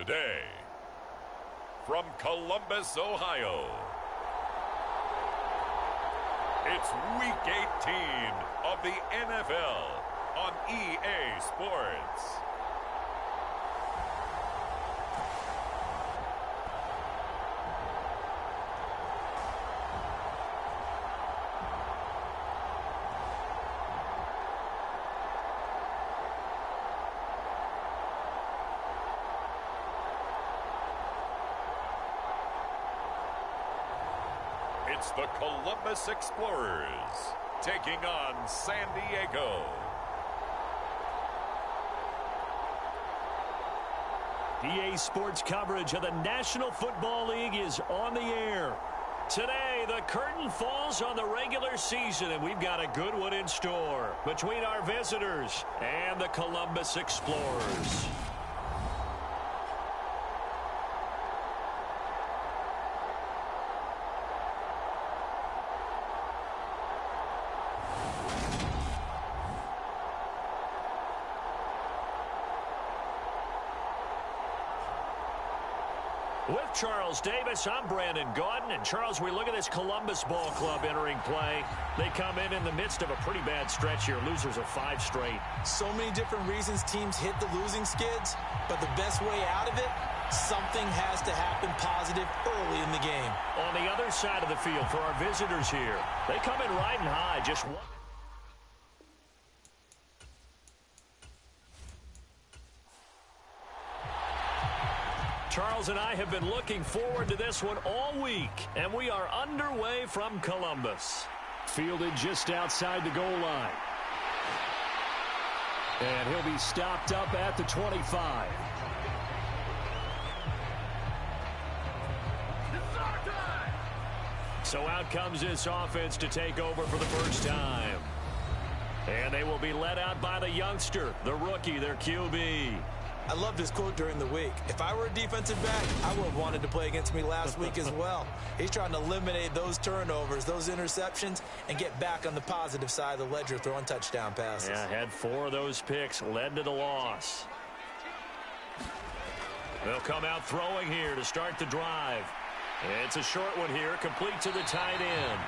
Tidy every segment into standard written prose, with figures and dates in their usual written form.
Today, from Columbus, Ohio, it's Week 18 of the NFL on EA Sports. It's the Columbus Explorers taking on San Diego. EA Sports coverage of the National Football League is on the air. Today, the curtain falls on the regular season, and we've got a good one in store between our visitors and the Columbus Explorers. With Charles Davis, I'm Brandon Gaudin. And Charles, we look at this Columbus Ball Club entering play. They come in the midst of a pretty bad stretch here. Losers of 5 straight. So many different reasons teams hit the losing skids, but the best way out of it, something has to happen positive early in the game. On the other side of the field for our visitors here, they come in riding high. Just one. Charles and I have been looking forward to this one all week, and we are underway from Columbus. Fielded just outside the goal line. And he'll be stopped up at the 25. So out comes this offense to take over for the first time. And they will be led out by the youngster, the rookie, their QB. I love this quote during the week. If I were a defensive back, I would have wanted to play against me last week as well. He's trying to eliminate those turnovers, those interceptions, and get back on the positive side of the ledger throwing touchdown passes. Yeah, had 4 of those picks, led to the loss. They'll come out throwing here to start the drive. It's a short one here, complete to the tight end.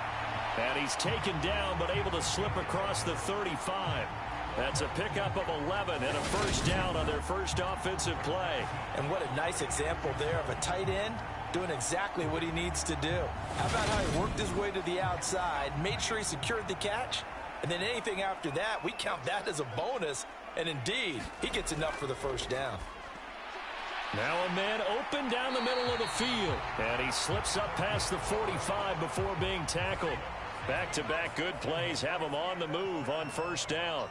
And he's taken down, but able to slip across the 35. That's a pickup of 11 and a first down on their first offensive play. And what a nice example there of a tight end doing exactly what he needs to do. How about how he worked his way to the outside, made sure he secured the catch, and then anything after that, we count that as a bonus. And indeed, he gets enough for the first down. Now a man open down the middle of the field. And he slips up past the 45 before being tackled. Back-to-back good plays have him on the move on first down.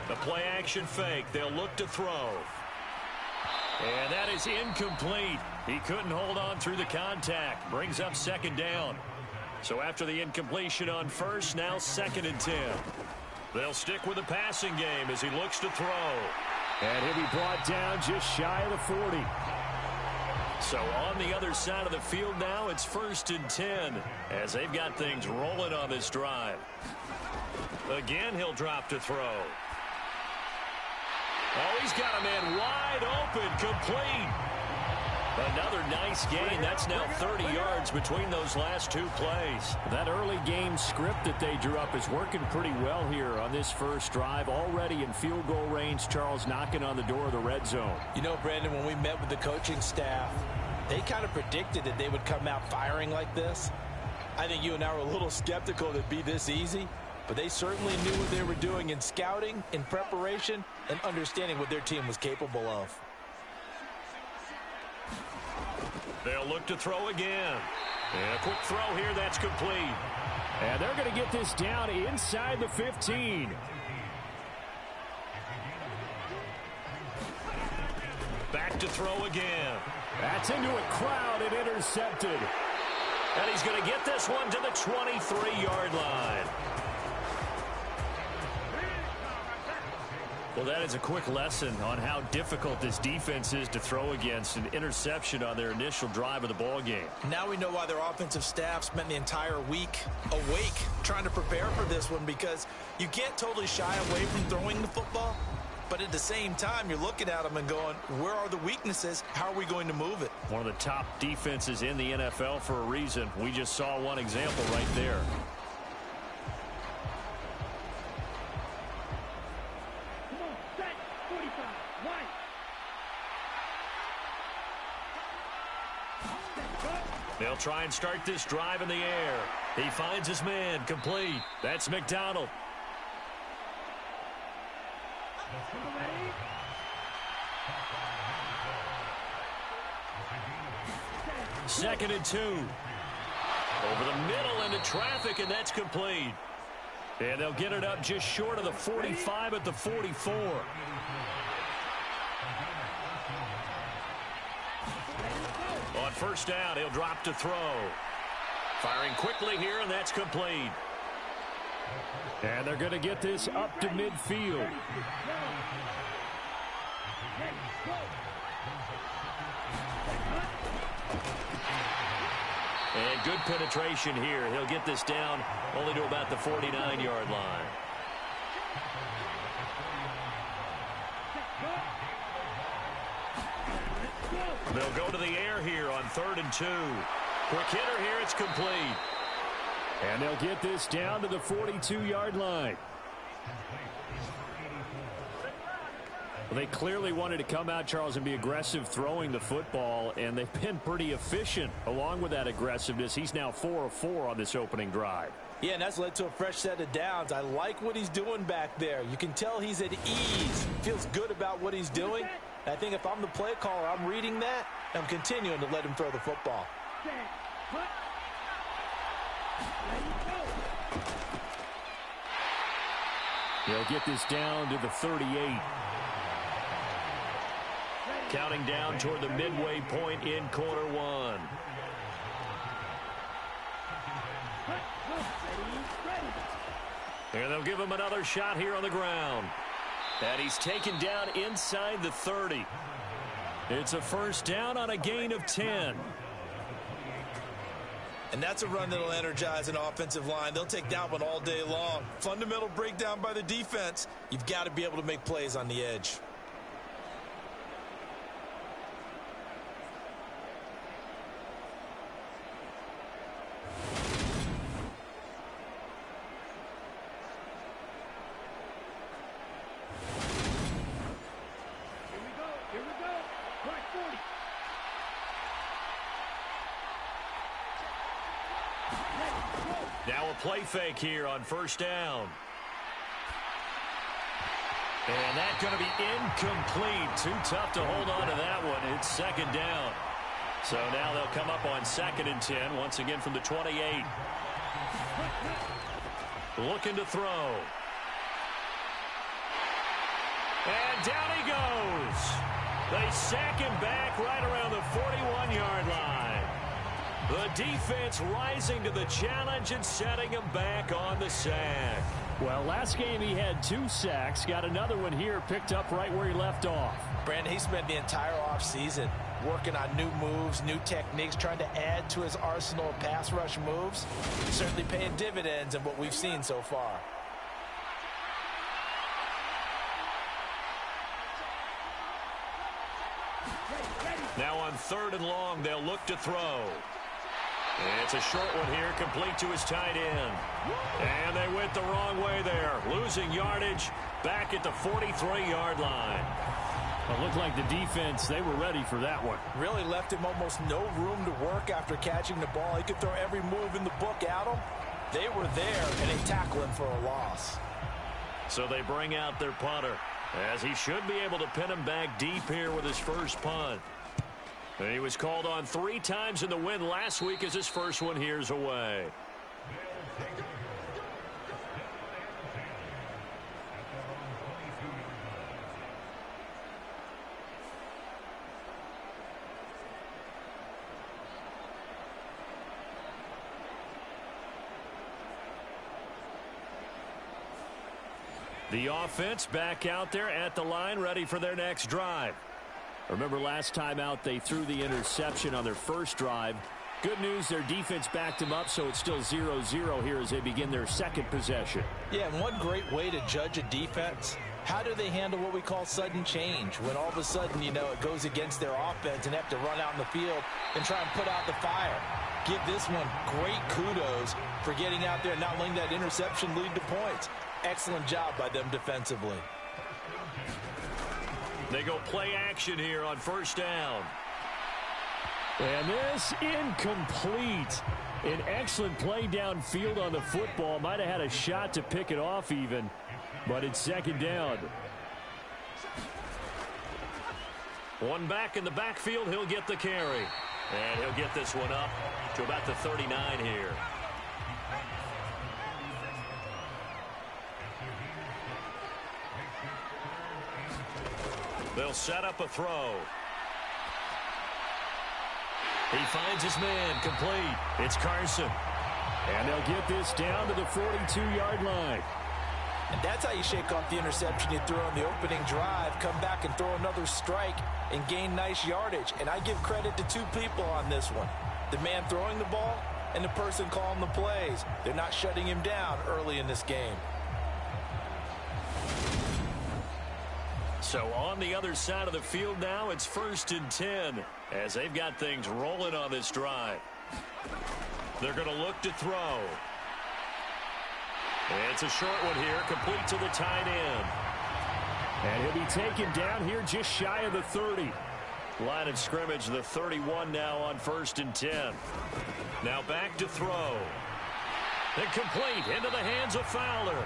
The play-action fake. They'll look to throw. And that is incomplete. He couldn't hold on through the contact. Brings up second down. So after the incompletion on first, now 2nd and 10. They'll stick with the passing game as he looks to throw. And he'll be brought down just shy of the 40. So on the other side of the field now, it's 1st and 10 as they've got things rolling on this drive. Again, he'll drop to throw. Oh, he's got a man wide open, complete. Another nice gain. That's now 30 yards between those last 2 plays. That early game script that they drew up is working pretty well here on this first drive. Already in field goal range, Charles knocking on the door of the red zone. You know, Brandon, when we met with the coaching staff, they kind of predicted that they would come out firing like this. I think you and I were a little skeptical that it'd be this easy, but they certainly knew what they were doing in scouting, in preparation, and understanding what their team was capable of. They'll look to throw again. And a quick throw here, that's complete. And they're going to get this down inside the 15. Back to throw again. That's into a crowd and intercepted. And he's going to get this one to the 23-yard line. Well, that is a quick lesson on how difficult this defense is to throw against. An interception on their initial drive of the ball game. Now we know why their offensive staff spent the entire week awake trying to prepare for this one, because you can't totally shy away from throwing the football, But at the same time, you're looking at them and going, where are the weaknesses? How are we going to move it? One of the top defenses in the NFL for a reason. We just saw one example right there. They'll try and start this drive in the air. He finds his man, complete. That's McDonald. Second and 2. Over the middle into traffic, and that's complete. And they'll get it up just short of the 45 at the 44. On first down, he'll drop to throw. Firing quickly here, and that's complete. And they're going to get this up to midfield. And good penetration here. He'll get this down only to about the 49-yard line. They'll go to the air here on 3rd and 2. Quick hitter here, it's complete. And they'll get this down to the 42-yard line. Well, they clearly wanted to come out, Charles, and be aggressive throwing the football, and they've been pretty efficient along with that aggressiveness. He's now 4 of 4 on this opening drive. Yeah, and that's led to a fresh set of downs. I like what he's doing back there. You can tell he's at ease. Feels good about what he's doing. And I think if I'm the play caller, I'm reading that, and I'm continuing to let him throw the football. He'll get this down to the 38. Counting down toward the midway point in quarter one. And they'll give him another shot here on the ground. And he's taken down inside the 30. It's a first down on a gain of 10. And that's a run that'll energize an offensive line. They'll take that one all day long. Fundamental breakdown by the defense. You've got to be able to make plays on the edge. Now a play fake here on first down. And that's going to be incomplete. Too tough to hold on to that one. It's second down. So now they'll come up on 2nd and 10, once again from the 28. Looking to throw. And down he goes. They sack him back right around the 41-yard line. The defense rising to the challenge and setting him back on the sack. Well, last game he had 2 sacks. Got another one here, picked up right where he left off. Brandon, he spent the entire offseason working on new moves, new techniques, trying to add to his arsenal of pass rush moves. Certainly paying dividends in what we've seen so far. Now on 3rd and long, they'll look to throw. It's a short one here, complete to his tight end. And they went the wrong way there, losing yardage back at the 43-yard line. It looked like the defense, they were ready for that one. Really left him almost no room to work after catching the ball. He could throw every move in the book at him. They were there, and they tackle him for a loss. So they bring out their punter, as he should be able to pin him back deep here with his first punt. And he was called on 3 times in the win last week as his first one here's away. The offense back out there at the line, ready for their next drive. Remember last time out they threw the interception on their first drive. Good news, their defense backed them up, so it's still 0-0 here as they begin their second possession. Yeah, and one great way to judge a defense, How do they handle what we call sudden change? When all of a sudden, you know, it goes against their offense and they have to run out in the field and try and put out the fire. Give this one great kudos for getting out there and not letting that interception lead to points. Excellent job by them defensively. They go play action here on first down. And this incomplete. An excellent play downfield on the football. Might have had a shot to pick it off even, but it's second down. One back in the backfield, he'll get the carry. And he'll get this one up to about the 39 here. They'll set up a throw. He finds his man, complete. It's Carson. And they'll get this down to the 42-yard line. And that's how you shake off the interception you threw on the opening drive, come back and throw another strike and gain nice yardage. And I give credit to two people on this one. The man throwing the ball and the person calling the plays. They're not shutting him down early in this game. So on the other side of the field now, it's 1st and 10 as they've got things rolling on this drive. They're going to look to throw. It's a short one here, complete to the tight end. And he'll be taken down here just shy of the 30. Line of scrimmage, the 31 now on 1st and 10. Now back to throw. Incomplete into the hands of Fowler.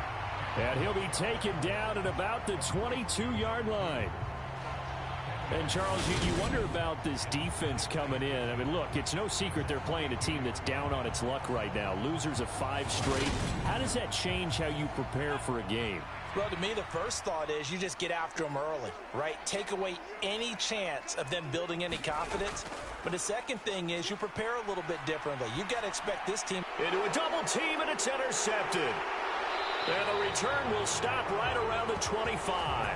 And he'll be taken down at about the 22-yard line. And, Charles, you wonder about this defense coming in. I mean, look, it's no secret they're playing a team that's down on its luck right now. Losers of 5 straight. How does that change how you prepare for a game? Well, to me, the first thought is you just get after them early, right? Take away any chance of them building any confidence. But the second thing is you prepare a little bit differently. You've got to expect this team into a double team, and it's intercepted. And the return will stop right around the 25.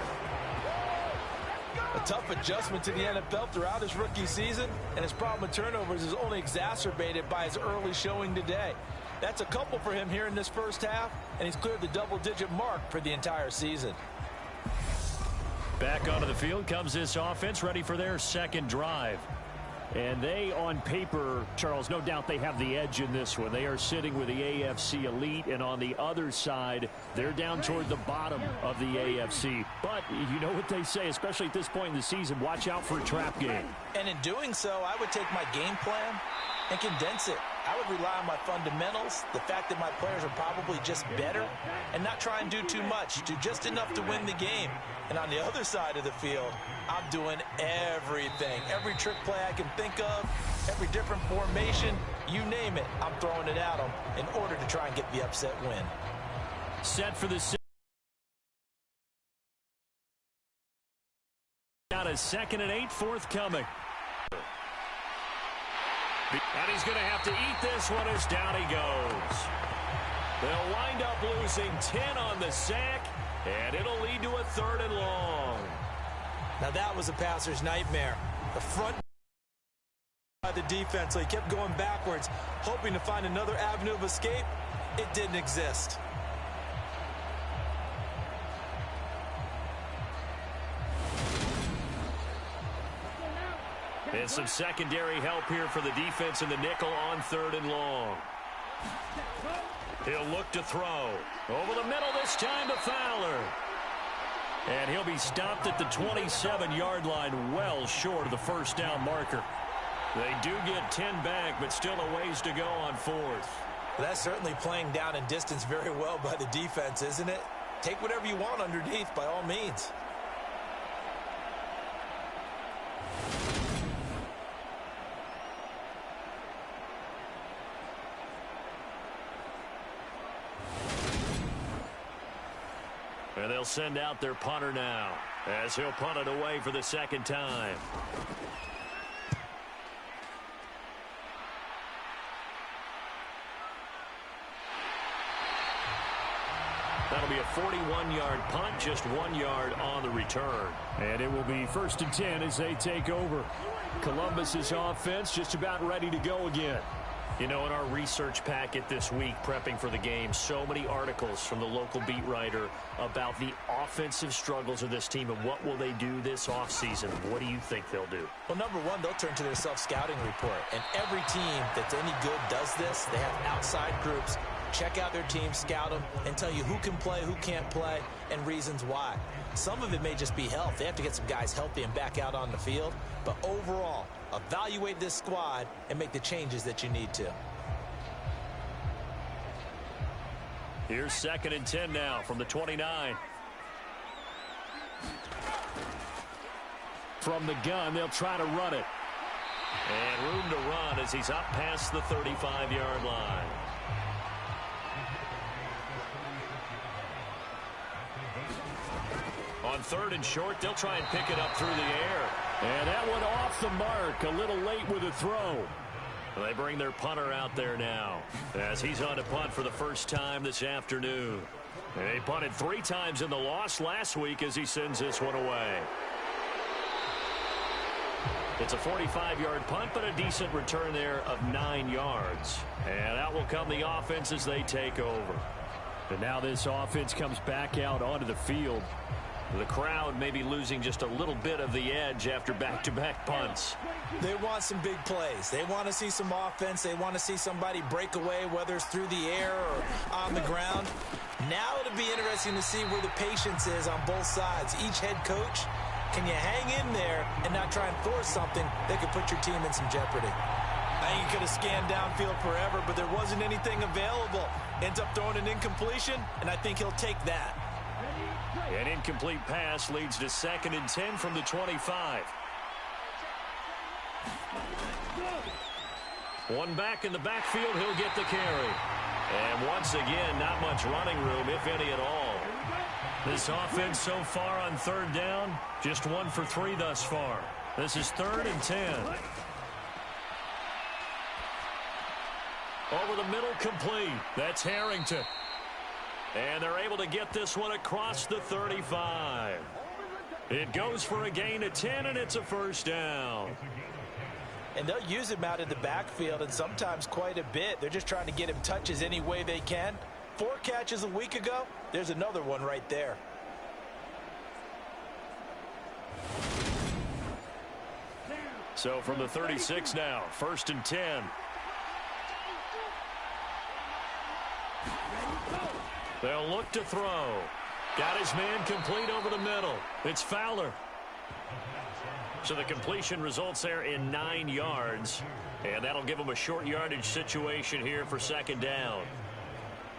A tough adjustment to the NFL throughout his rookie season, and his problem with turnovers is only exacerbated by his early showing today. That's a couple for him here in this first half, and he's cleared the double-digit mark for the entire season. Back onto the field comes this offense, ready for their second drive. And they, on paper, Charles, no doubt they have the edge in this one. They are sitting with the AFC elite, and on the other side, they're down toward the bottom of the AFC. But you know what they say, especially at this point in the season, watch out for a trap game. And in doing so, I would take my game plan and condense it. I would rely on my fundamentals, the fact that my players are probably just better, and not try and do too much, do just enough to win the game. And on the other side of the field, I'm doing everything. Every trick play I can think of, every different formation, you name it, I'm throwing it at them in order to try and get the upset win. Set for the got a 2nd and 8 forthcoming. And he's going to have to eat this one as down he goes. They'll wind up losing 10 on the sack, and it'll lead to a 3rd and long. Now that was a passer's nightmare. The front by the defense, so he kept going backwards, hoping to find another avenue of escape. It didn't exist. And some secondary help here for the defense in the nickel on 3rd and long. He'll look to throw. Over the middle this time to Fowler. And he'll be stopped at the 27-yard line, well short of the first down marker. They do get 10 back, but still a ways to go on 4th. That's certainly playing down in distance very well by the defense, isn't it? Take whatever you want underneath by all means. And they'll send out their punter now as he'll punt it away for the 2nd time. That'll be a 41-yard punt, just 1 yard on the return. And it will be 1st and 10 as they take over. Columbus's offense just about ready to go again. You know, in our research packet this week, prepping for the game, so many articles from the local beat writer about the offensive struggles of this team and what will they do this offseason. What do you think they'll do? Well, number one, they'll turn to their self-scouting report. And every team that's any good does this. They have outside groups. Check out their team, scout them, and tell you who can play, who can't play, and reasons why. Some of it may just be health. They have to get some guys healthy and back out on the field. But overall, evaluate this squad and make the changes that you need to. Here's 2nd and 10 now from the 29. From the gun, they'll try to run it. And room to run as he's up past the 35-yard line. On 3rd and short, they'll try and pick it up through the air. And that one off the mark, a little late with a throw. They bring their punter out there now as he's on to punt for the first time this afternoon. And he punted 3 times in the loss last week as he sends this one away. It's a 45-yard punt, but a decent return there of 9 yards. And out will come the offense as they take over. And now this offense comes back out onto the field. The crowd may be losing just a little bit of the edge after back-to-back punts. They want some big plays. They want to see some offense. They want to see somebody break away, whether it's through the air or on the ground. Now it'll be interesting to see where the patience is on both sides. Each head coach, can you hang in there and not try and force something that could put your team in some jeopardy? I think he could have scanned downfield forever, but there wasn't anything available. Ends up throwing an incompletion, and I think he'll take that. An incomplete pass leads to 2nd and 10 from the 25. One back in the backfield, he'll get the carry. And once again, not much running room, if any at all. This offense so far on 3rd down, just 1 for 3 thus far. This is 3rd and 10. Over the middle, complete. That's Harrington. And they're able to get this one across the 35. It goes for a gain of 10, and it's a first down. And they'll use him out in the backfield, and sometimes quite a bit. They're just trying to get him touches any way they can. 4 catches a week ago. There's another one right there. So from the 36 now, 1st and 10. They'll look to throw. Got his man complete over the middle. It's Fowler. So the completion results there in 9 yards. And that'll give him a short yardage situation here for 2nd down.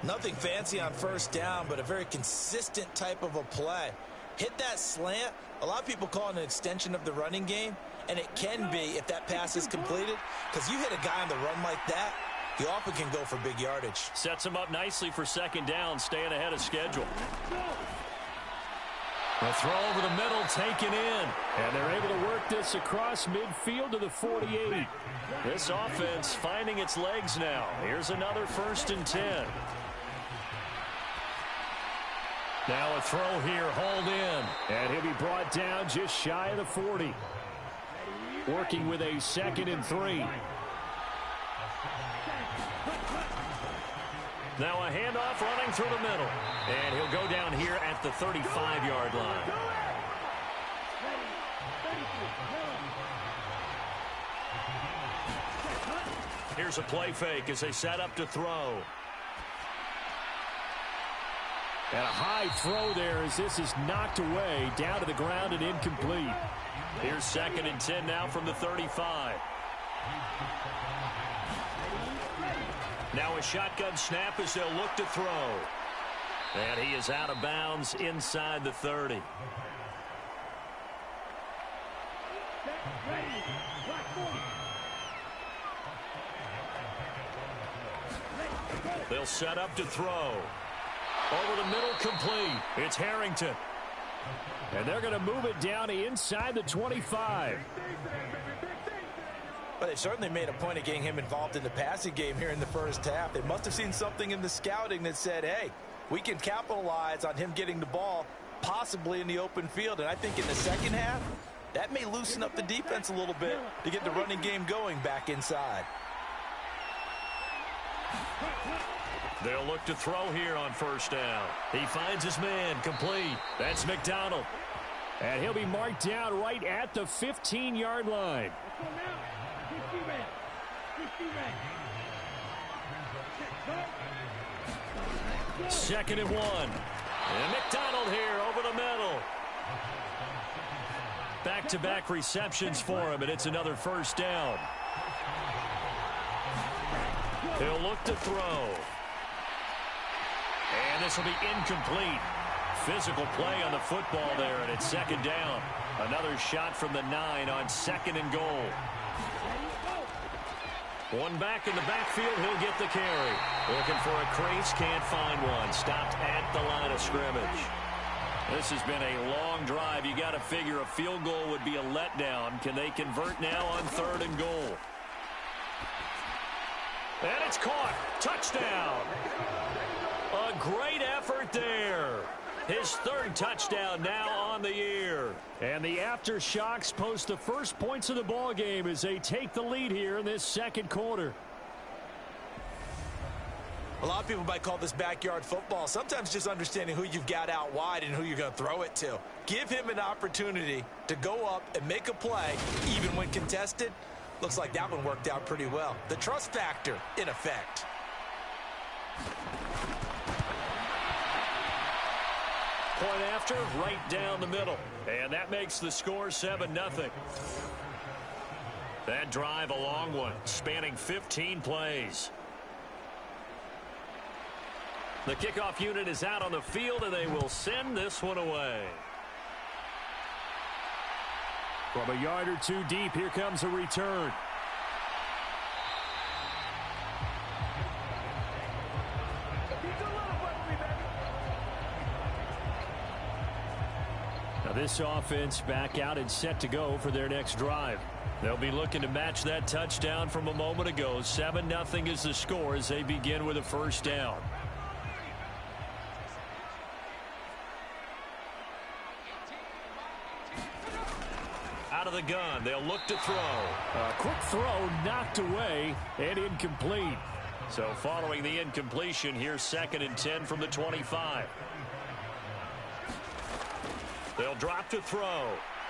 Nothing fancy on 1st down, but a very consistent type of a play. Hit that slant. A lot of people call it an extension of the running game. And it can be if that pass is completed. Because you hit a guy on the run like that, he often can go for big yardage. Sets him up nicely for 2nd down, staying ahead of schedule. A throw over the middle, taken in. And they're able to work this across midfield to the 48. This offense finding its legs now. Here's another 1st and 10. Now a throw here, hauled in. And he'll be brought down just shy of the 40. Working with a 2nd and 3. Now a handoff running through the middle. And he'll go down here at the 35-yard line. Here's a play fake as they set up to throw. And a high throw there as this is knocked away, down to the ground and incomplete. Here's 2nd and 10 now from the 35. Now a shotgun snap as they'll look to throw. And he is out of bounds inside the 30. They'll set up to throw. Over the middle, complete. It's Harrington. And they're going to move it down inside the 25. But they certainly made a point of getting him involved in the passing game here in the 1st half. They must have seen something in the scouting that said, hey, we can capitalize on him getting the ball possibly in the open field. And I think in the 2nd half, that may loosen up the defense a little bit to get the running game going back inside. They'll look to throw here on first down. He finds his man, complete. That's McDonald. And he'll be marked down right at the 15-yard line. Second and 1. And McDonald here over the middle. Back-to-back receptions for him, and it's another first down. He'll look to throw. And this will be incomplete. Physical play on the football there, and it's second down. Another shot from the 9 on second and goal. One back in the backfield, he'll get the carry. Looking for a crease, can't find one. Stopped at the line of scrimmage. This has been a long drive. You got to figure a field goal would be a letdown. Can they convert now on third and goal? And it's caught. Touchdown. A great effort there. His third touchdown now on the year. And the aftershocks post the first points of the ball game as they take the lead here in this second quarter. A lot of people might call this backyard football. Sometimes just understanding who you've got out wide and who you're going to throw it to. Give him an opportunity to go up and make a play, even when contested. Looks like that one worked out pretty well. The trust factor in effect. Point after, right down the middle. And that makes the score 7-0. That drive a long one, spanning 15 plays. The kickoff unit is out on the field, and they will send this one away. From a yard or two deep, here comes a return. Now this offense back out and set to go for their next drive. They'll be looking to match that touchdown from a moment ago. 7-0 is the score as they begin with a first down. Out of the gun, they'll look to throw. A quick throw knocked away and incomplete. So following the incompletion, here's 2nd and 10 from the 25. They'll drop to throw.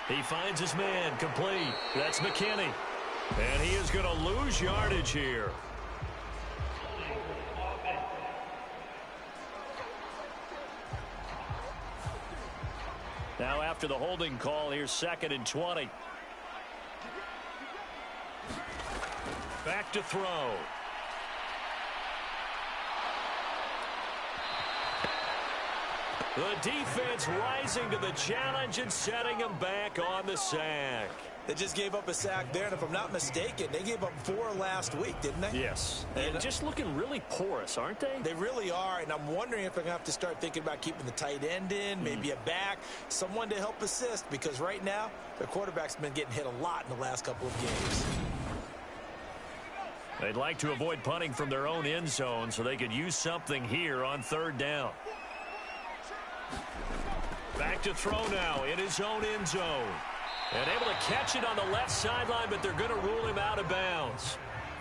He finds his man, complete. That's McKinney. And he is going to lose yardage here. Now after the holding call, here's 2nd and 20. Back to throw. The defense rising to the challenge and setting them back on the sack. They just gave up a sack there, and if I'm not mistaken, they gave up 4 last week, didn't they? Yes. And just looking really porous, aren't they? They really are, and I'm wondering if they're going to have to start thinking about keeping the tight end in, maybe a back, someone to help assist, because right now, their quarterback's been getting hit a lot in the last couple of games. They'd like to avoid punting from their own end zone so they could use something here on third down. Back to throw now in his own end zone. And able to catch it on the left sideline, but they're going to rule him out of bounds.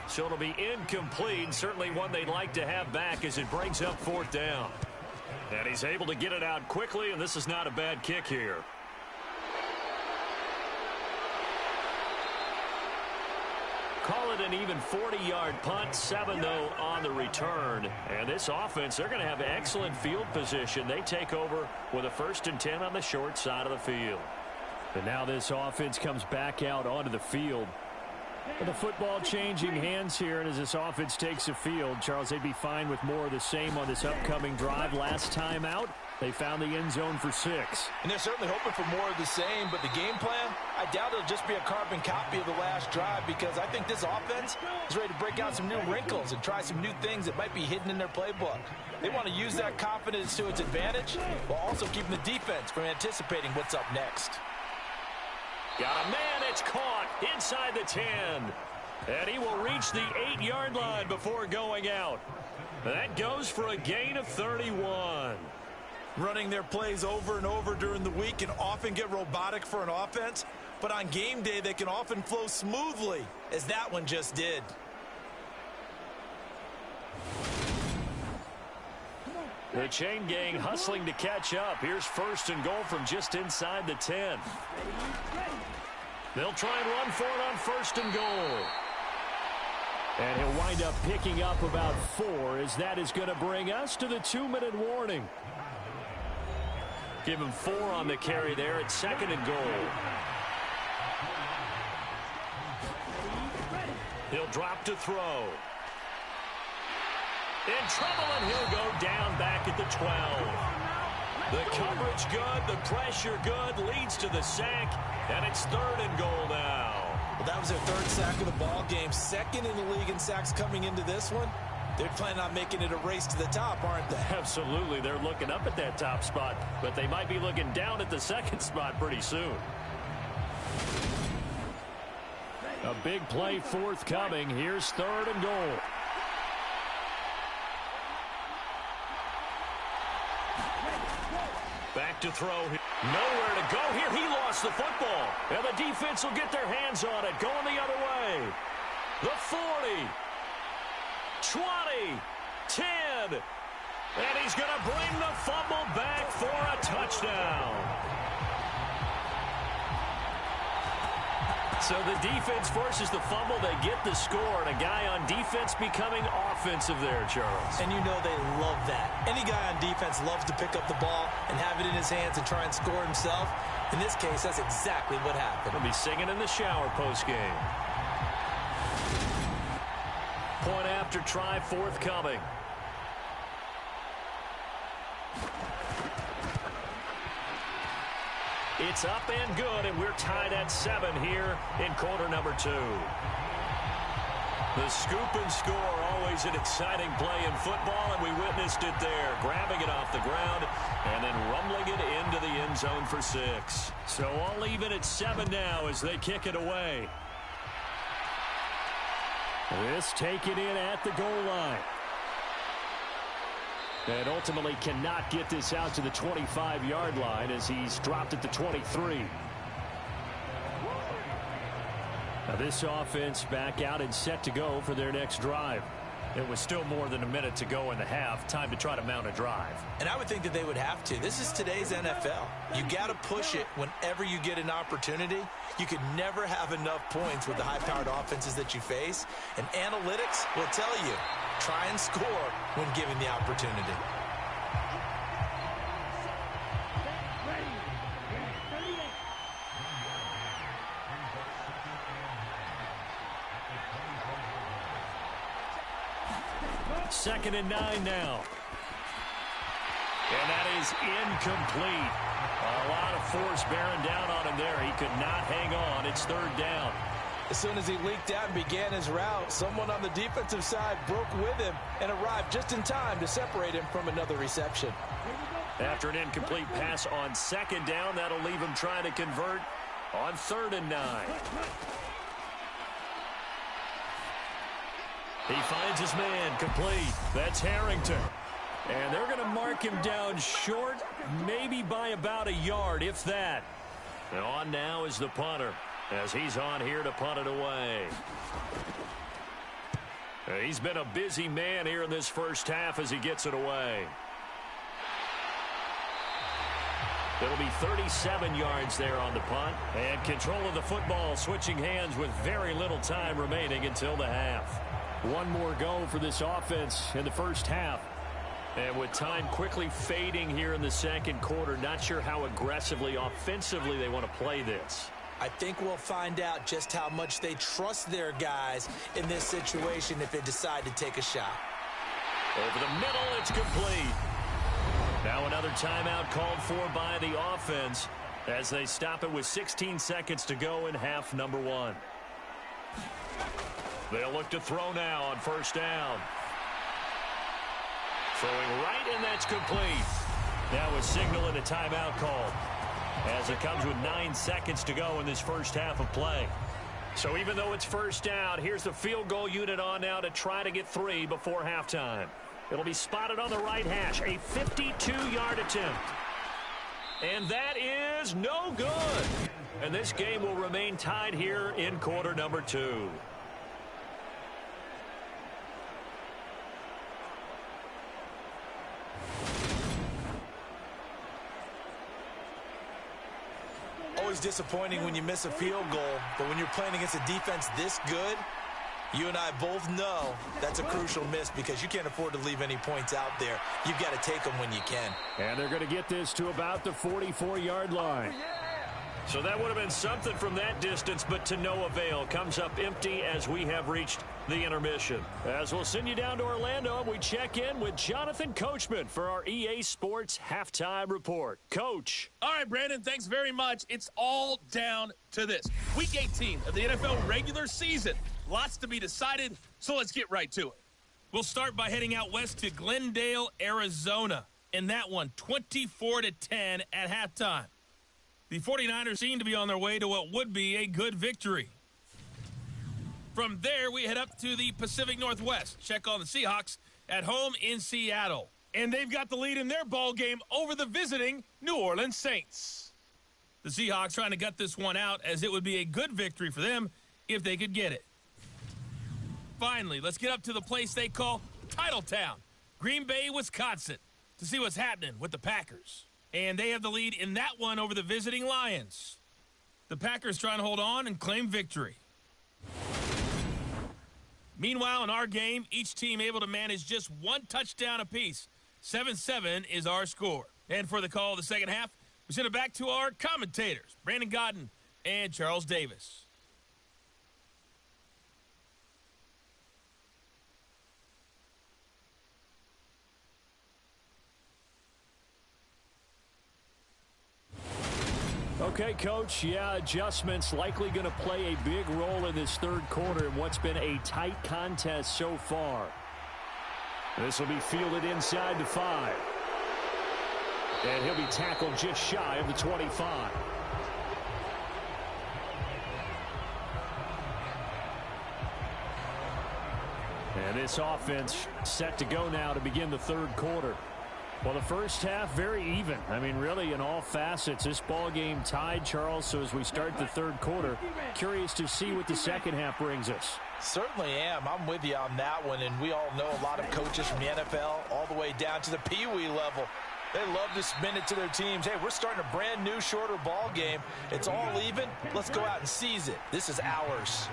So it'll be incomplete, certainly one they'd like to have back as it brings up 4th down. And he's able to get it out quickly, and this is not a bad kick here. Call it an even 40-yard punt, 7 though on the return. And this offense, they're going to have excellent field position. They take over with a 1st and 10 on the short side of the field. And now this offense comes back out onto the field. With the football changing hands here, and as this offense takes the field, Charles, they'd be fine with more of the same on this upcoming drive. Last time out, they found the end zone for 6. And they're certainly hoping for more of the same, but the game plan, I doubt it'll just be a carbon copy of the last drive, because I think this offense is ready to break out some new wrinkles and try some new things that might be hidden in their playbook. They want to use that confidence to its advantage while also keeping the defense from anticipating what's up next. Got a man, it's caught inside the 10. And he will reach the 8-yard line before going out. That goes for a gain of 31. Running their plays over and over during the week can often get robotic for an offense, but on game day they can often flow smoothly, as that one just did. The chain gang hustling to catch up. Here's first and goal from just inside the 10. They'll try and run for it on first and goal. And he'll wind up picking up about 4, as that is going to bring us to the 2-minute warning. Give him 4 on the carry there at second and goal. He'll drop to throw. In trouble, and he'll go down back at the 12. The coverage good, the pressure good, leads to the sack, and it's third and goal now. Well, that was their 3rd sack of the ball game, 2nd in the league in sacks coming into this one. They're planning on making it a race to the top, aren't they? Absolutely. They're looking up at that top spot, but they might be looking down at the second spot pretty soon. A big play forthcoming. Here's third and goal. Back to throw. Nowhere to go here. He lost the football. And the defense will get their hands on it. Going the other way. The 40. 20. 10. And he's going to bring the fumble back for a touchdown. So the defense forces the fumble. They get the score. And a guy on defense becoming offensive there, Charles. And you know they love that. Any guy on defense loves to pick up the ball and have it in his hands and try and score himself. In this case, that's exactly what happened. He'll be singing in the shower postgame. Point after try forthcoming. It's up and good, and we're tied at 7 here in quarter number 2. The scoop and score, always an exciting play in football, and we witnessed it there. Grabbing it off the ground and then rumbling it into the end zone for 6. So all even at 7 now as they kick it away. This taken in at the goal line. And ultimately cannot get this out to the 25-yard line as he's dropped at the 23. Now this offense back out and set to go for their next drive. It was still more than a minute to go in the half. Time to try to mount a drive. And I would think that they would have to. This is today's NFL. You got to push it whenever you get an opportunity. You could never have enough points with the high-powered offenses that you face. And analytics will tell you, try and score when given the opportunity. Second and 9 now. And that is incomplete. A lot of force bearing down on him there. He could not hang on. It's third down. As soon as he leaked out and began his route, someone on the defensive side broke with him and arrived just in time to separate him from another reception. After an incomplete pass on second down, that'll leave him trying to convert on 3rd and 9. He finds his man, complete. That's Harrington. And they're going to mark him down short, maybe by about a yard, if that. And on now is the punter, as he's on here to punt it away. He's been a busy man here in this first half as he gets it away. It'll be 37 yards there on the punt. And control of the football switching hands with very little time remaining until the half. One more go for this offense in the first half. And with time quickly fading here in the second quarter, not sure how aggressively, offensively they want to play this. I think we'll find out just how much they trust their guys in this situation if they decide to take a shot. Over the middle, it's complete. Now another timeout called for by the offense as they stop it with 16 seconds to go in half number 1. They'll look to throw now on first down. Throwing right, and that's complete. That was signaling a timeout call as it comes with 9 seconds to go in this first half of play. So even though it's first down, here's the field goal unit on now to try to get 3 before halftime. It'll be spotted on the right hash, a 52-yard attempt. And that is no good. And this game will remain tied here in quarter number 2. always disappointing when you miss a field goal, but when you're playing against a defense this good, you and I both know that's a crucial miss because you can't afford to leave any points out there. You've got to take them when you can. And they're going to get this to about the 44-yard line. So that would have been something from that distance, but to no avail. Comes up empty as we have reached the intermission. As we'll send you down to Orlando, we check in with Jonathan Coachman for our EA Sports Halftime Report. Coach. All right, Brandon, thanks very much. It's all down to this. Week 18 of the NFL regular season. Lots to be decided, so let's get right to it. We'll start by heading out west to Glendale, Arizona. And that one, 24-10 at halftime. The 49ers seem to be on their way to what would be a good victory. From there, we head up to the Pacific Northwest. Check on the Seahawks at home in Seattle. And they've got the lead in their ball game over the visiting New Orleans Saints. The Seahawks trying to gut this one out as it would be a good victory for them if they could get it. Finally, let's get up to the place they call Titletown, Green Bay, Wisconsin, to see what's happening with the Packers. And they have the lead in that one over the visiting Lions. The Packers trying to hold on and claim victory. Meanwhile, in our game, each team able to manage just one touchdown apiece. 7-7 is our score. And for the call of the second half, we send it back to our commentators, Brandon Godden and Charles Davis. Okay, Coach, adjustments likely going to play a big role in this third quarter in what's been a tight contest so far. This will be fielded inside the 5. And he'll be tackled just shy of the 25. And this offense set to go now to begin the third quarter. Well, the first half, very even. I mean, really, in all facets, this ball game tied, Charles. So as we start the third quarter, curious to see what the second half brings us. Certainly am. I'm with you on that one. And we all know a lot of coaches from the NFL all the way down to the Pee Wee level. They love to spin it to their teams. Hey, we're starting a brand new, shorter ball game. It's all even. Let's go out and seize it. This is ours.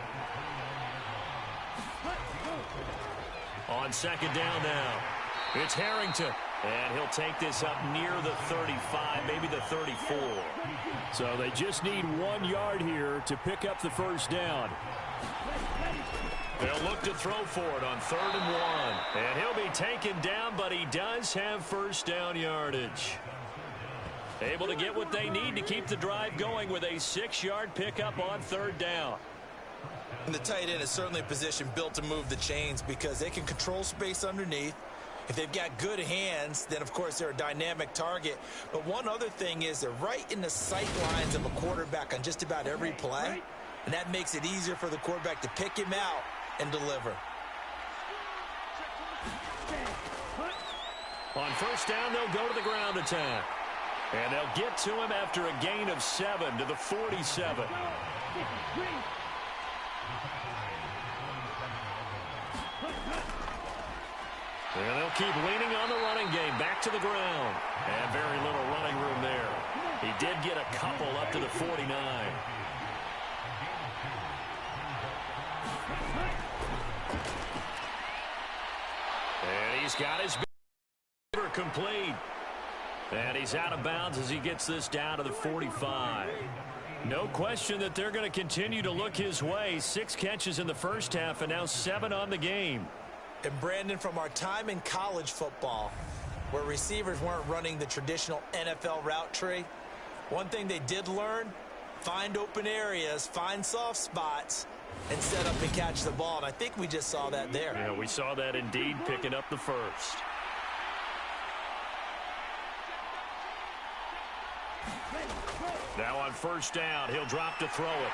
On second down now, it's Harrington. And he'll take this up near the 35, maybe the 34. So they just need 1 yard here to pick up the first down. They'll look to throw for it on 3rd and 1. And he'll be taken down, but he does have first down yardage. Able to get what they need to keep the drive going with a 6-yard pickup on 3rd down. And the tight end is certainly a position built to move the chains because they can control space underneath. If they've got good hands, then, of course, they're a dynamic target. But one other thing is they're right in the sight lines of a quarterback on just about every play, and that makes it easier for the quarterback to pick him out and deliver. On first down, they'll go to the ground attack. And they'll get to him after a gain of 7 to the 47. And they'll keep leaning on the running game. Back to the ground. And very little running room there. He did get a couple up to the 49. And he's got his complete. And he's out of bounds as he gets this down to the 45. No question that they're going to continue to look his way. 6 catches in the first half and now 7 on the game. And Brandon, from our time in college football, where receivers weren't running the traditional NFL route tree, one thing they did learn, find open areas, find soft spots, and set up and catch the ball. And I think we just saw that there. Yeah, we saw that indeed, picking up the first. Now on first down, he'll drop to throw it.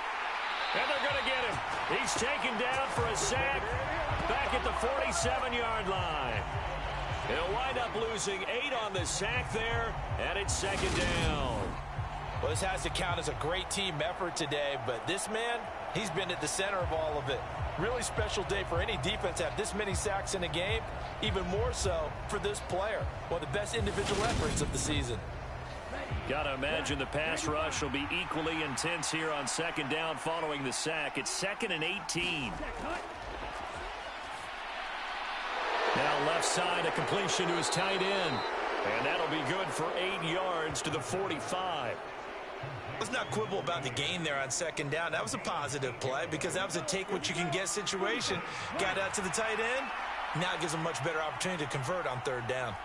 And they're going to get him. He's taken down for a sack back at the 47-yard line. He'll wind up losing 8 on the sack there, and it's second down. Well, this has to count as a great team effort today, but this man, he's been at the center of all of it. Really special day for any defense to have this many sacks in a game, even more so for this player. One of the best individual efforts of the season. Got to imagine the pass rush will be equally intense here on second down following the sack. It's 2nd and 18. Now left side, a completion to his tight end. And that'll be good for 8 yards to the 45. Let's not quibble about the gain there on second down. That was a positive play because that was a take-what-you-can-get situation. Got out to the tight end. Now it gives him a much better opportunity to convert on third down.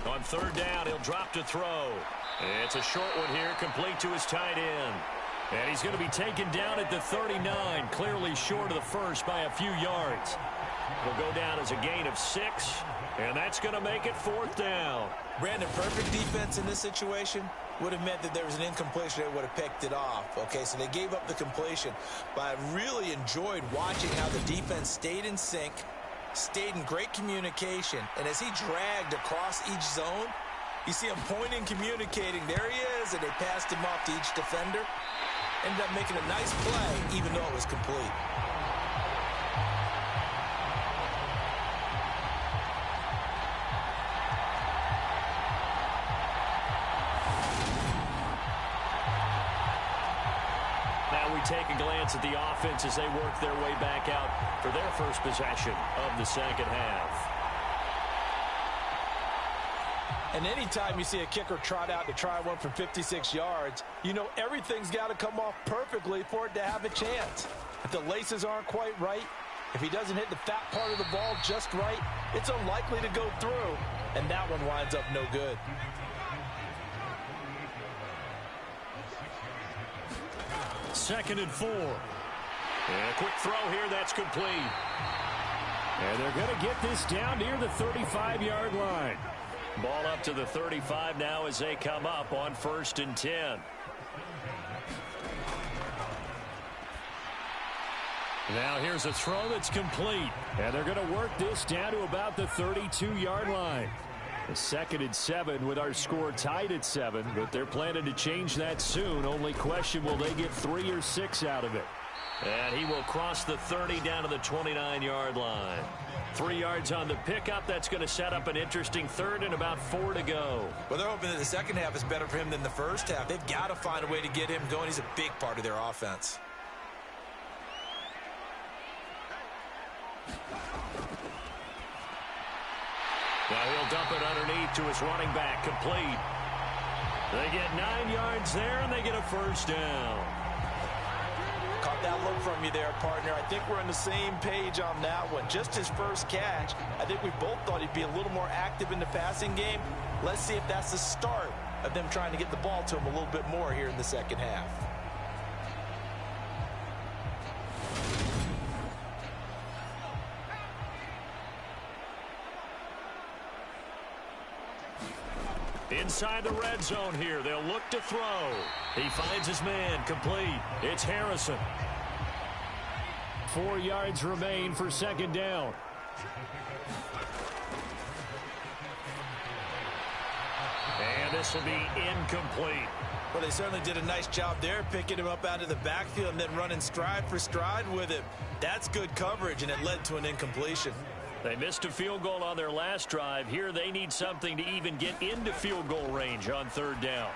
On third down, he'll drop to throw. It's a short one here, complete to his tight end. And he's going to be taken down at the 39, clearly short of the first by a few yards. It'll go down as a gain of 6, and that's going to make it 4th down. Brandon, perfect defense in this situation would have meant that there was an incompletion that would have picked it off. Okay, so they gave up the completion. But I really enjoyed watching how the defense stayed in sync, stayed in great communication, and as he dragged across each zone, you see him pointing, communicating. There he is, and they passed him off to each defender. Ended up making a nice play, even though it was complete. Take a glance at the offense as they work their way back out for their first possession of the second half. And anytime you see a kicker trot out to try one from 56 yards, you know everything's got to come off perfectly for it to have a chance. If the laces aren't quite right, if he doesn't hit the fat part of the ball just right, it's unlikely to go through, and that one winds up no good. Second and 4. And a quick throw here, that's complete. And they're going to get this down near the 35-yard line. Ball up to the 35 now as they come up on 1st and 10. Now here's a throw that's complete. And they're going to work this down to about the 32-yard line. A 2nd and 7 with our score tied at 7, but they're planning to change that soon. Only question, will they get 3 or 6 out of it? And he will cross the 30 down to the 29-yard line. 3 yards on the pickup. That's going to set up an interesting 3rd and about 4 to go. Well, they're hoping that the second half is better for him than the first half. They've got to find a way to get him going. He's a big part of their offense. Now he'll dump it underneath to his running back, complete. They get 9 yards there, and they get a 1st down. Caught that look from you there, partner. I think we're on the same page on that one. Just his first catch, I think we both thought he'd be a little more active in the passing game. Let's see if that's the start of them trying to get the ball to him a little bit more here in the second half. Inside the red zone here, they'll look to throw. He finds his man, complete. It's Harrison. 4 yards remain for second down. And this will be incomplete. Well, they certainly did a nice job there, picking him up out of the backfield and then running stride for stride with him. That's good coverage, and it led to an incompletion. They missed a field goal on their last drive. Here they need something to even get into field goal range on 3rd down.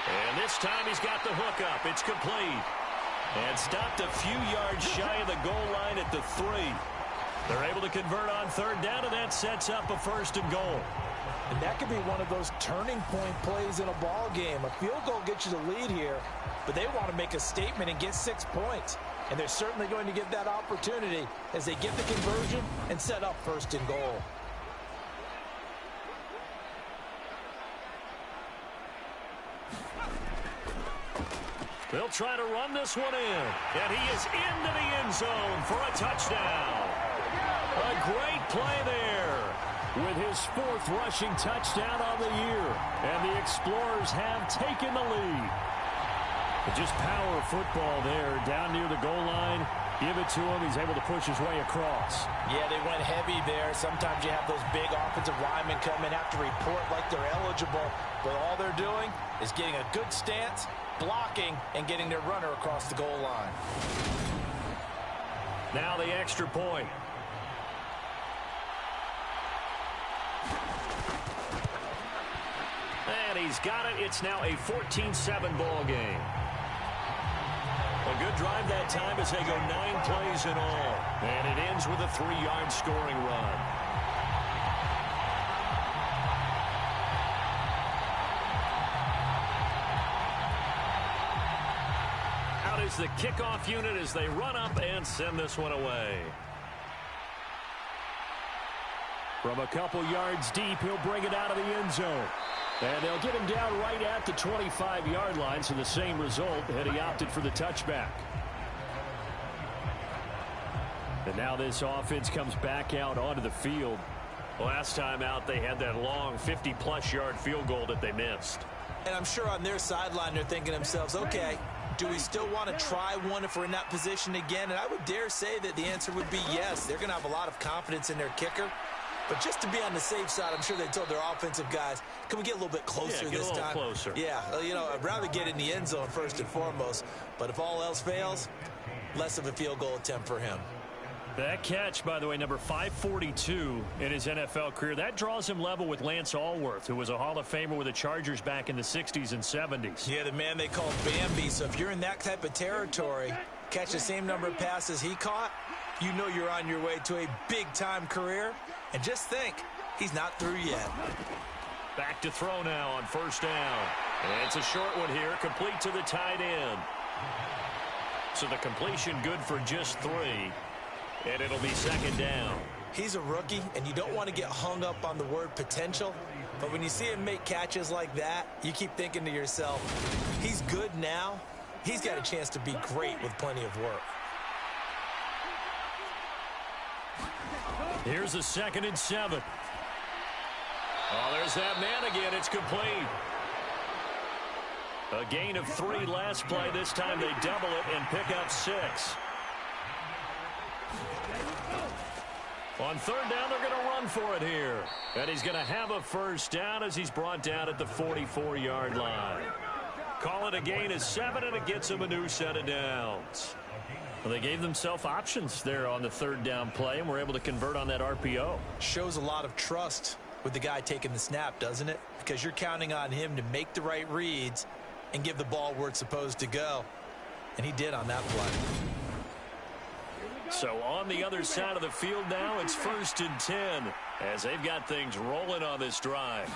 And this time he's got the hook up. It's complete. And stopped a few yards shy of the goal line at the 3. They're able to convert on 3rd down, and that sets up a 1st and goal. And that could be one of those turning point plays in a ball game. A field goal gets you the lead here, but they want to make a statement and get 6 points. And they're certainly going to get that opportunity as they get the conversion and set up 1st and goal. They'll try to run this one in. And he is into the end zone for a touchdown. A great play there. With his 4th rushing touchdown on the year. And the Explorers have taken the lead. Just power football there, down near the goal line. Give it to him. He's able to push his way across. Yeah, they went heavy there. Sometimes you have those big offensive linemen come in, have to report like they're eligible. But all they're doing is getting a good stance, blocking, and getting their runner across the goal line. Now the extra point. he's got it. It's now a 14-7 ball game. A good drive that time as they go 9 plays in all. And it ends with a 3-yard scoring run. Out is the kickoff unit as they run up and send this one away. From a couple yards deep, he'll bring it out of the end zone. And they'll get him down right at the 25-yard line, so the same result had he opted for the touchback. And now this offense comes back out onto the field. Last time out, they had that long 50-plus yard field goal that they missed. And I'm sure on their sideline they're thinking to themselves, okay, do we still want to try one if we're in that position again? And I would dare say that the answer would be yes. They're going to have a lot of confidence in their kicker. But just to be on the safe side, I'm sure they told their offensive guys, can we get a little bit closer this time? Closer. Yeah, you know, I'd rather get in the end zone first and foremost. But if all else fails, less of a field goal attempt for him. That catch, by the way, number 542 in his NFL career, that draws him level with Lance Allworth, who was a Hall of Famer with the Chargers back in the 60s and 70s. Yeah, the man they called Bambi. So if you're in that type of territory, catch the same number of passes he caught, you know you're on your way to a big-time career. And just think, he's not through yet. Back to throw now on first down. And it's a short one here, complete to the tight end. So the completion good for just 3. And it'll be second down. He's a rookie, and you don't want to get hung up on the word potential. But when you see him make catches like that, you keep thinking to yourself, he's good now. He's got a chance to be great with plenty of work. Here's a 2nd and 7. Oh, there's that man again. It's complete. A gain of 3 last play. This time they double it and pick up 6. On third down, they're going to run for it here. And he's going to have a first down as he's brought down at the 44-yard line. Call it a gain of 7, and it gets him a new set of downs. Well, they gave themselves options there on the third down play and were able to convert on that RPO. Shows a lot of trust with the guy taking the snap, doesn't it? Because you're counting on him to make the right reads and give the ball where it's supposed to go. And he did on that play. So on the other side of the field now, it's 1st and 10 as they've got things rolling on this drive.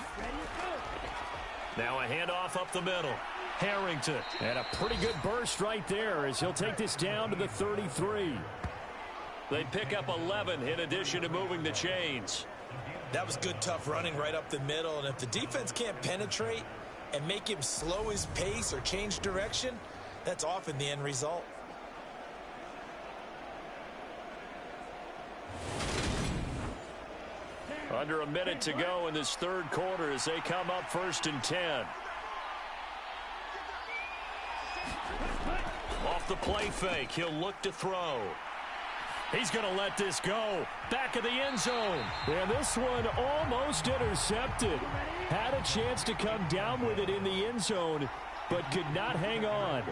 Now a handoff up the middle. Harrington. And a pretty good burst right there as he'll take this down to the 33. They pick up 11 in addition to moving the chains. That was good, tough running right up the middle. And if the defense can't penetrate and make him slow his pace or change direction, that's often the end result. Under a minute to go in this third quarter as they come up 1st and 10. Off the play fake, he'll look to throw. He's going to let this go. Back of the end zone. And this one almost intercepted. Had a chance to come down with it in the end zone, but could not hang on.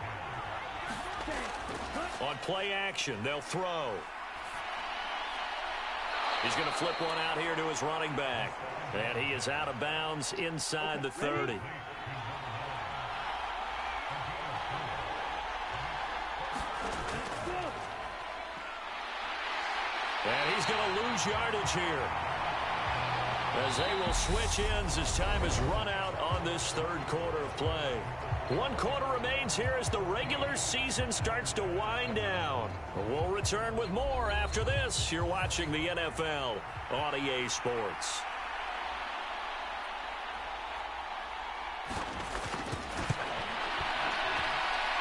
On play action, they'll throw. He's going to flip one out here to his running back. And he is out of bounds inside the 30. And he's going to lose yardage here as they will switch ends as time has run out on this third quarter of play. 1 quarter remains here as the regular season starts to wind down. We'll return with more after this. You're watching the NFL on EA Sports.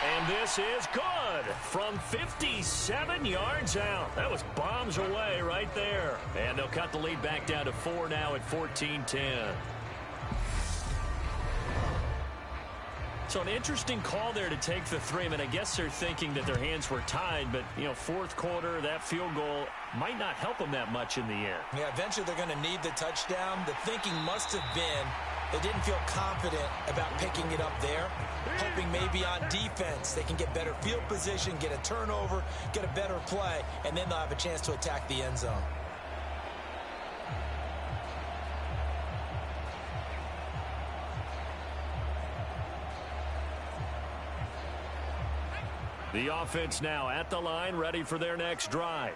And this is good from 57 yards out. That was bombs away right there. And they'll cut the lead back down to 4 now at 14-10. So an interesting call there to take the 3. I mean, I guess they're thinking that their hands were tied, but, you know, fourth quarter, that field goal might not help them that much in the end. Yeah, eventually they're going to need the touchdown. The thinking must have been they didn't feel confident about picking it up there, hoping maybe on defense they can get better field position, get a turnover, get a better play, and then they'll have a chance to attack the end zone. The offense now at the line, ready for their next drive.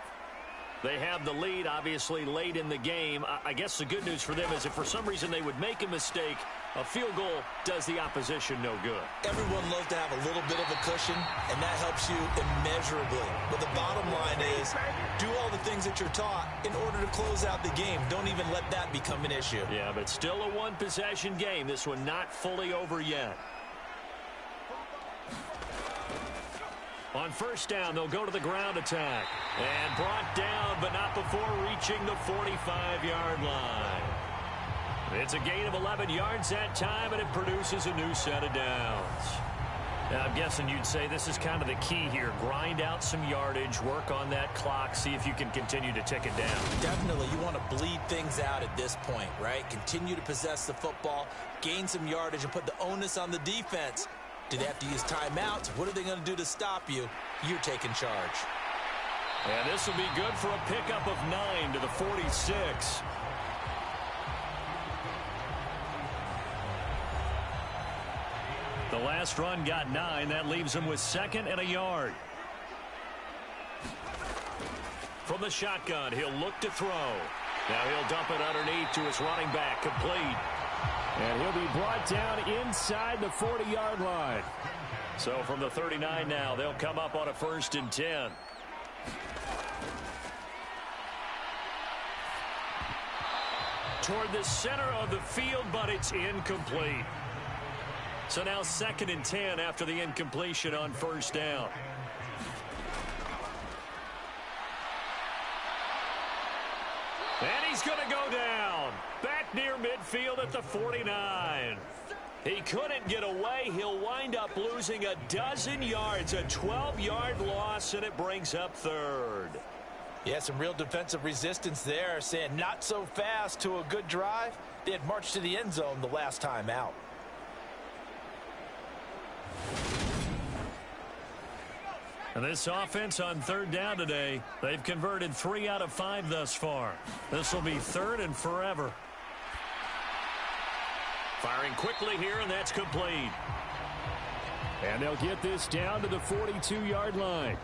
They have the lead, obviously, late in the game. I guess the good news for them is if for some reason they would make a mistake, a field goal does the opposition no good. Everyone loves to have a little bit of a cushion, and that helps you immeasurably. But the bottom line is do all the things that you're taught in order to close out the game. Don't even let that become an issue. Yeah, but it's still a one-possession game. This one not fully over yet. On first down, they'll go to the ground attack. And brought down, but not before reaching the 45-yard line. It's a gain of 11 yards that time, and it produces a new set of downs. Now, I'm guessing you'd say this is kind of the key here. Grind out some yardage, work on that clock, see if you can continue to tick it down. Definitely. You want to bleed things out at this point, right? Continue to possess the football, gain some yardage, and put the onus on the defense. Do they have to use timeouts? What are they going to do to stop you? You're taking charge. And this will be good for a pickup of 9 to the 46. The last run got 9. That leaves him with 2nd and a yard. From the shotgun, he'll look to throw. Now he'll dump it underneath to his running back, complete. And he'll be brought down inside the 40-yard line. So from the 39 now, they'll come up on a 1st and 10. Toward the center of the field, but it's incomplete. So now 2nd and 10 after the incompletion on 1st down. And he's going to go down. Back near midfield at the 49. He couldn't get away. He'll wind up losing a dozen yards, a 12-yard loss, and it brings up 3rd. Yeah, some real defensive resistance there, saying not so fast to a good drive. They had marched to the end zone the last time out. And this offense on 3rd down today, they've converted 3 out of 5 thus far. This will be 3rd and forever. Firing quickly here, and that's complete. And they'll get this down to the 42-yard line.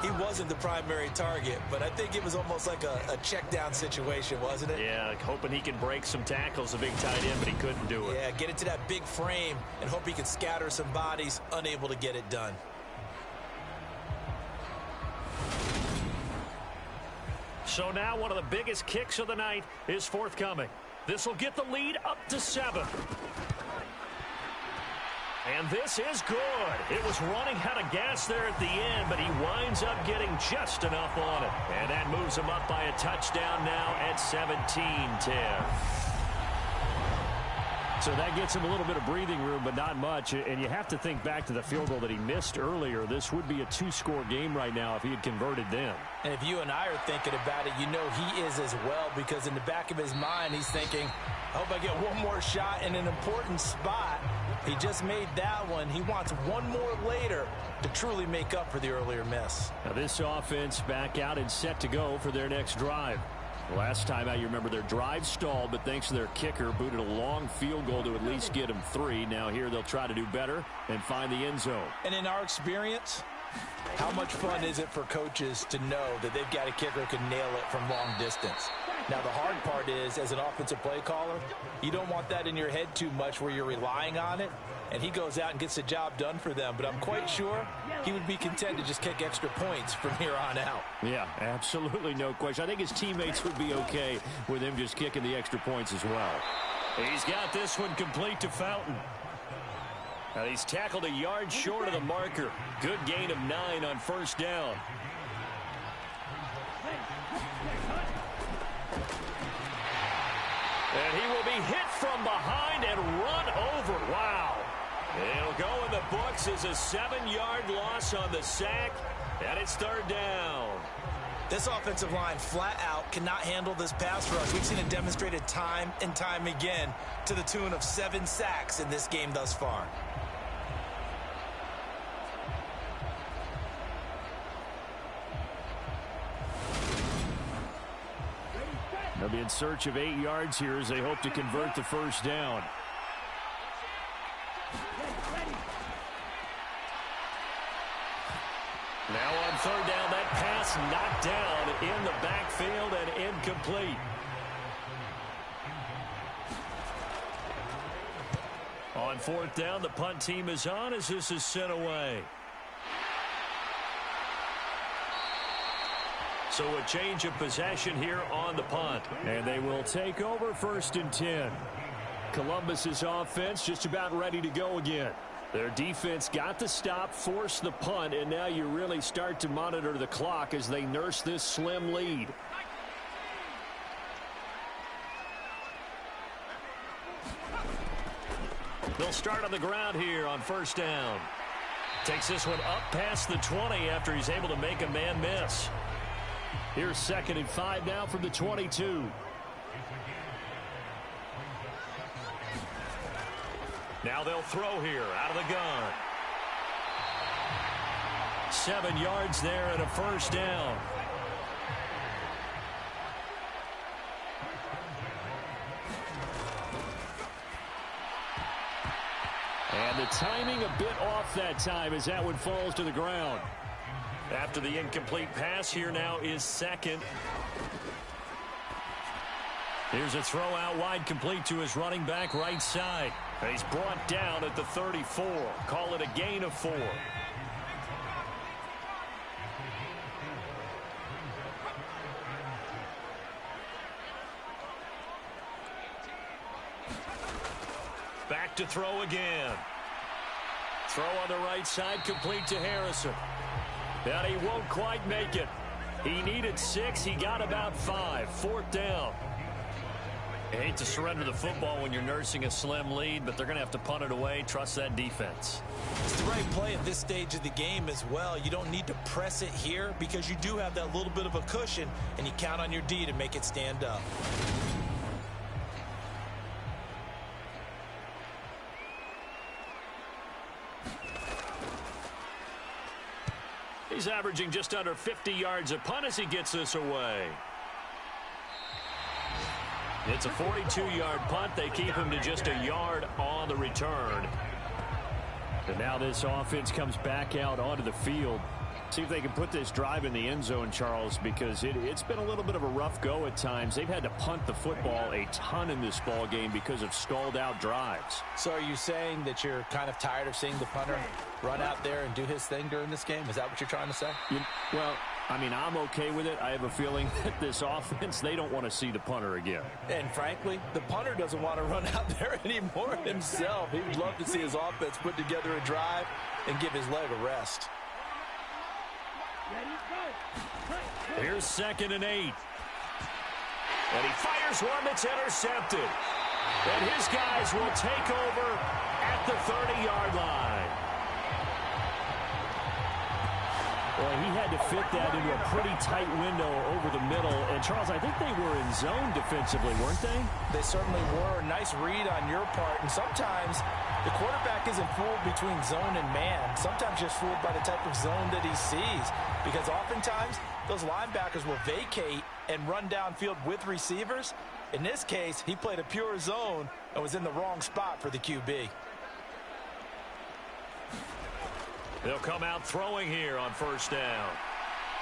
He wasn't the primary target, but I think it was almost like a check down situation, wasn't it? Yeah, hoping he can break some tackles, a big tight end, but he couldn't do it. Yeah, get into that big frame and hope he can scatter some bodies, unable to get it done. So now one of the biggest kicks of the night is forthcoming. This will get the lead up to 7. And this is good. It was running out of gas there at the end, but he winds up getting just enough on it. And that moves him up by a touchdown now at 17-10. So that gets him a little bit of breathing room, but not much. And you have to think back to the field goal that he missed earlier. This would be a 2-score game right now if he had converted then. And if you and I are thinking about it, you know he is as well, because in the back of his mind, he's thinking, I hope I get one more shot in an important spot. He just made that one. He wants one more later to truly make up for the earlier miss. Now this offense back out and set to go for their next drive. Last time out, you remember their drive stalled, but thanks to their kicker, booted a long field goal to at least get them 3. Now here they'll try to do better and find the end zone. And in our experience, how much fun is it for coaches to know that they've got a kicker who can nail it from long distance? Now, the hard part is, as an offensive play caller, you don't want that in your head too much where you're relying on it, and he goes out and gets the job done for them. But I'm quite sure he would be content to just kick extra points from here on out. Yeah, absolutely no question. I think his teammates would be okay with him just kicking the extra points as well. He's got this one complete to Fountain. Now he's tackled a yard short of the marker. Good gain of 9 on 1st down. And he will be hit from behind and run over. Wow. It'll go in the books as a 7-yard loss on the sack, and it's 3rd down. This offensive line flat out cannot handle this pass rush. We've seen it demonstrated time and time again to the tune of 7 sacks in this game thus far. They'll be in search of 8 yards here as they hope to convert the 1st down. Now on third down, that pass knocked down in the backfield and incomplete. On fourth down, the punt team is on as this is sent away. So a change of possession here on the punt. And they will take over 1st and 10. Columbus's offense just about ready to go again. Their defense got the stop, forced the punt, and now you really start to monitor the clock as they nurse this slim lead. They'll start on the ground here on 1st down. Takes this one up past the 20 after he's able to make a man miss. Here's 2nd and 5 now from the 22. Now they'll throw here out of the gun. 7 yards there and a 1st down. And the timing a bit off that time as that one falls to the ground. After the incomplete pass, here now is 2nd. Here's a throw out wide, complete to his running back right side. He's brought down at the 34. Call it a gain of 4. Back to throw again. Throw on the right side, complete to Harrison. And he won't quite make it. He needed 6. He got about 5. 4th down. You hate to surrender the football when you're nursing a slim lead, but they're going to have to punt it away. Trust that defense. It's the right play at this stage of the game as well. You don't need to press it here because you do have that little bit of a cushion, and you count on your D to make it stand up. He's averaging just under 50 yards a punt as he gets this away. It's a 42-yard punt. They keep him to just a yard on the return. And now this offense comes back out onto the field. See if they can put this drive in the end zone, Charles, because it's been a little bit of a rough go at times. They've had to punt the football a ton in this ball game because of stalled out drives. So are you saying that you're kind of tired of seeing the punter run out there and do his thing during this game? Is that what you're trying to say? Well, I mean, I'm okay with it. I have a feeling that this offense, they don't want to see the punter again. And frankly, the punter doesn't want to run out there anymore himself. He would love to see his offense put together a drive and give his leg a rest. Here's 2nd and 8. And he fires one that's intercepted. And his guys will take over at the 30-yard line. Well, he had to fit that into a pretty tight window over the middle. And, Charles, I think they were in zone defensively, weren't they? They certainly were. Nice read on your part. And sometimes the quarterback isn't fooled between zone and man. Sometimes just fooled by the type of zone that he sees. Because oftentimes those linebackers will vacate and run downfield with receivers. In this case, he played a pure zone and was in the wrong spot for the QB. They'll come out throwing here on 1st down.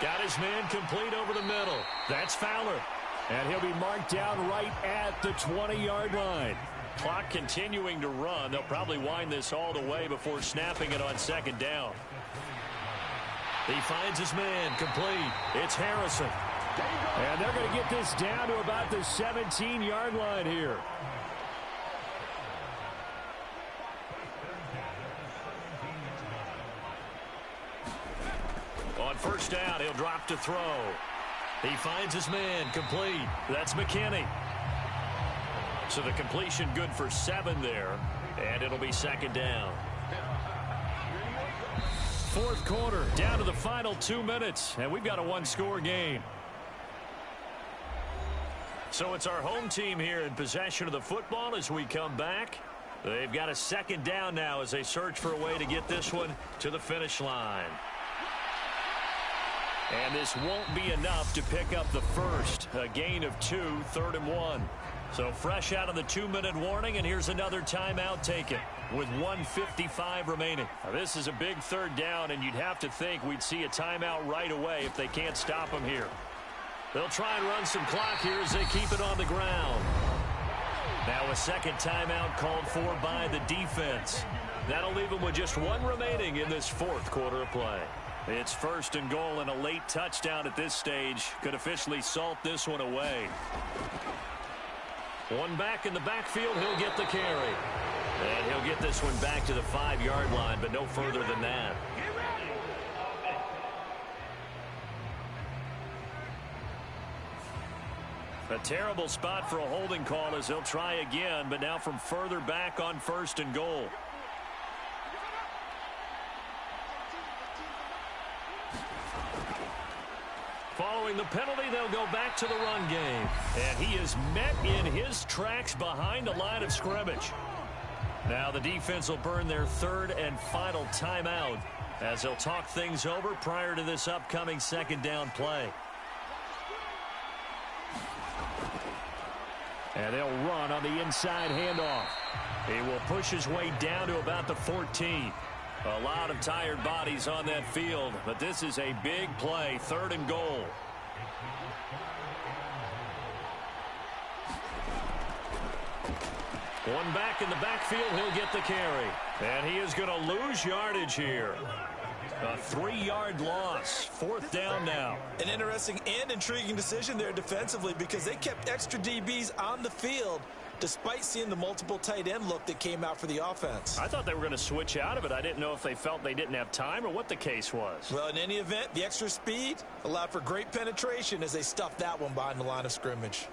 Got his man complete over the middle. That's Fowler. And he'll be marked down right at the 20-yard line. Clock continuing to run. They'll probably wind this all the way before snapping it on 2nd down. He finds his man complete. It's Harrison. And they're going to get this down to about the 17-yard line here. On 1st down, he'll drop to throw. He finds his man complete. That's McKinney. So the completion good for 7 there. And it'll be 2nd down. 4th quarter, down to the final 2 minutes. And we've got a one-score game. So it's our home team here in possession of the football as we come back. They've got a 2nd down now as they search for a way to get this one to the finish line. And this won't be enough to pick up the first. A gain of 2, 3rd and 1. So fresh out of the 2-minute warning, and here's another timeout taken with 1:55 remaining. Now, this is a big third down, and you'd have to think we'd see a timeout right away if they can't stop them here. They'll try and run some clock here as they keep it on the ground. Now a second timeout called for by the defense. That'll leave them with just one remaining in this fourth quarter of play. It's first and goal, and a late touchdown at this stage could officially salt this one away. One back in the backfield, he'll get the carry. And he'll get this one back to the 5-yard line, but no further than that. A terrible spot for a holding call as they'll try again, but now from further back on first and goal. Following the penalty, they'll go back to the run game. And he is met in his tracks behind the line of scrimmage. Now the defense will burn their third and final timeout as they'll talk things over prior to this upcoming second down play. And they'll run on the inside handoff. He will push his way down to about the 14. A lot of tired bodies on that field, but this is a big play, third and goal. One back in the backfield, he'll get the carry. And he is going to lose yardage here. A 3-yard loss. Fourth down now. An interesting and intriguing decision there defensively because they kept extra DBs on the field despite seeing the multiple tight end look that came out for the offense. I thought they were going to switch out of it. I didn't know if they felt they didn't have time or what the case was. Well, in any event, the extra speed allowed for great penetration as they stuffed that one behind the line of scrimmage.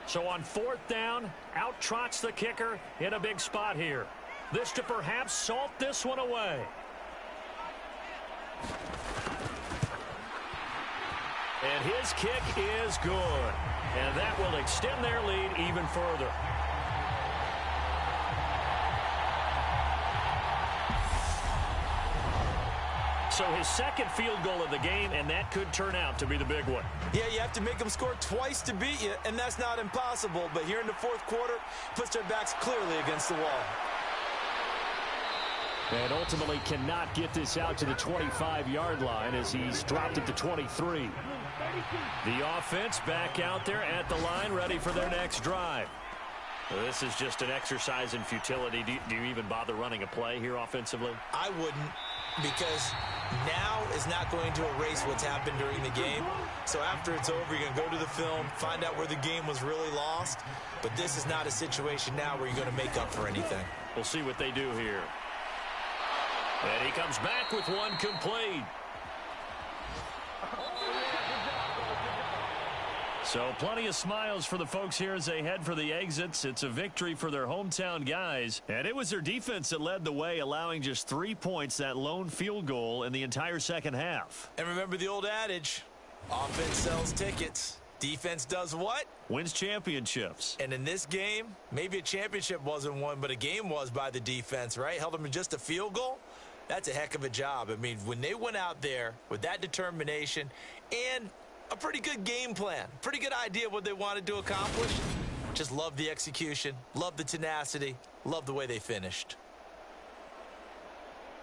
So on fourth down, out trots the kicker in a big spot here. This to perhaps salt this one away. And his kick is good. And that will extend their lead even further. So his second field goal of the game, and that could turn out to be the big one. Yeah, you have to make them score twice to beat you, and that's not impossible. But here in the fourth quarter, puts their backs clearly against the wall. And ultimately cannot get this out to the 25-yard line as he's dropped at the 23. The offense back out there at the line, ready for their next drive. Well, this is just an exercise in futility. Do you even bother running a play here offensively? I wouldn't, because now is not going to erase what's happened during the game. So after it's over, you're going to go to the film, find out where the game was really lost. But this is not a situation now where you're going to make up for anything. We'll see what they do here. And he comes back with one complete. So plenty of smiles for the folks here as they head for the exits. It's a victory for their hometown guys. And it was their defense that led the way, allowing just 3 points, that lone field goal in the entire second half. And remember the old adage, offense sells tickets. Defense does what? Wins championships. And in this game, maybe a championship wasn't won, but a game was by the defense, right? Held them to just a field goal. That's a heck of a job. I mean, when they went out there with that determination and a pretty good game plan, pretty good idea what they wanted to accomplish, just love the execution, love the tenacity, love the way they finished.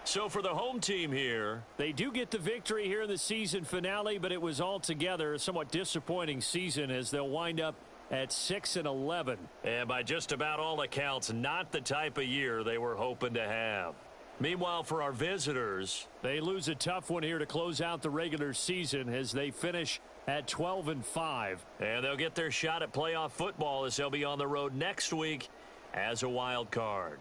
So for the home team here, they do get the victory here in the season finale, but it was altogether a somewhat disappointing season as they'll wind up at 6-11. And by just about all accounts, not the type of year they were hoping to have. Meanwhile, for our visitors, they lose a tough one here to close out the regular season as they finish at 12-5. And they'll get their shot at playoff football as they'll be on the road next week as a wild card.